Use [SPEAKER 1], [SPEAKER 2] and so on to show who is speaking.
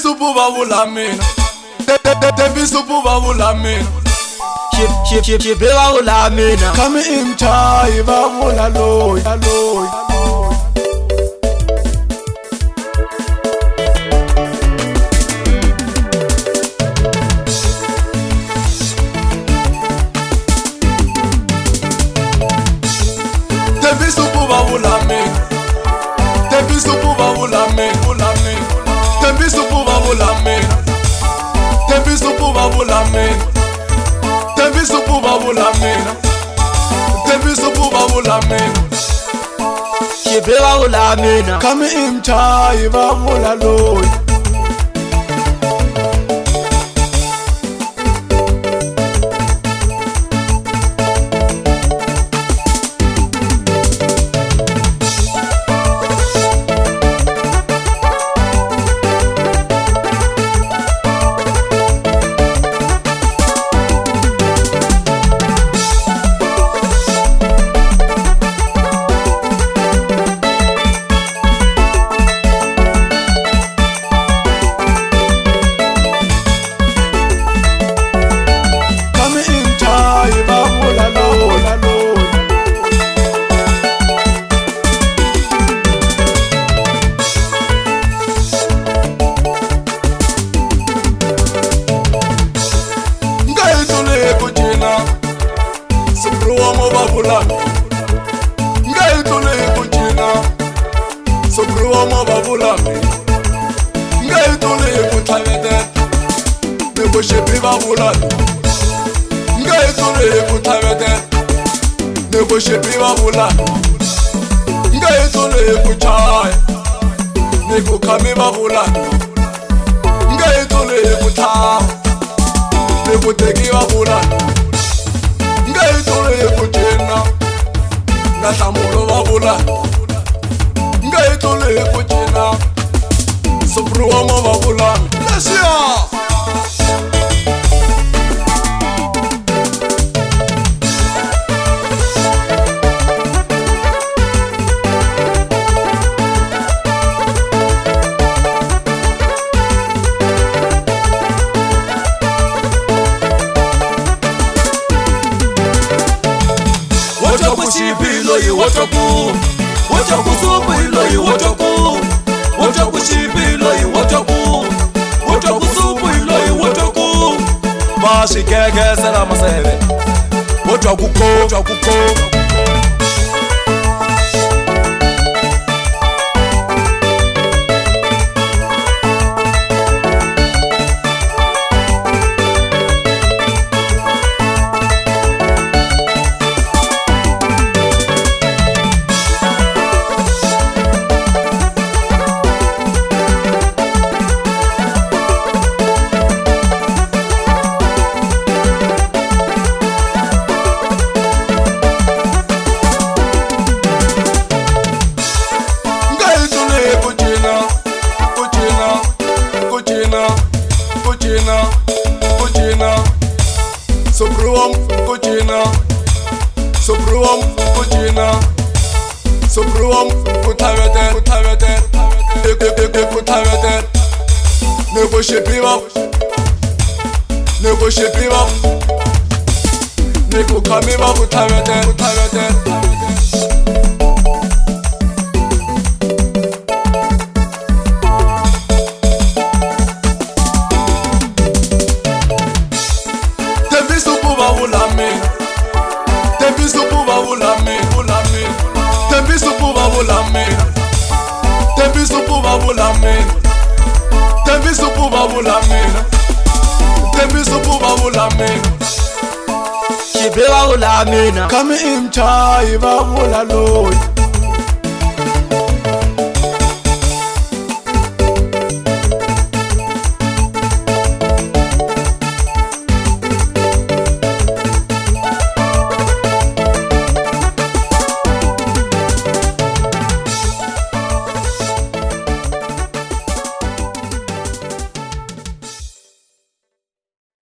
[SPEAKER 1] Tembisupu vavula mina, tembisupu vavula mina,
[SPEAKER 2] Shibe vavula mina,
[SPEAKER 1] kami imchayi vavula loyi. Tembisupu vavula mina, tembisupu vavula mina, tembisupu vavula mina, tembisupu vavula mina, tembisupu vavula mina, tembisupu vavula mina,
[SPEAKER 2] Shibe vavula mina,
[SPEAKER 1] kami imchayi vavula loyi. Sobruomo vavulami, ngayitule kutlhavete, nego shepi vavulami, ngayitule kutlhavete, nego shepi vavulami, ngayitule kuchaya, nego khami vavulami, ngayitule kutlhava, nego teki vavulami, ngayitule kucina, na nhlamulo vavulami, ngayitule kucina, sobruomo vavulami. Lesiya wotoku shipilo yi wotoku, wotoku supilo yi wotoku, wotoku shipilo yi wotoku, wotoku supilo yi wotoku, mashikekesela maseve, wotoku ko. Sobruom kutlhavete, kutlhavete, nego shepi va, nego khami va kutlhavete. Tembisupu vavula mina, tembisupu vavula mina, tembisupu vavula mina, tembisupu vavula mina, tembisupu vavula mina, tembisupu vavula mina,
[SPEAKER 2] Shibe vavula mina,
[SPEAKER 1] kami imchayi vavula loyi.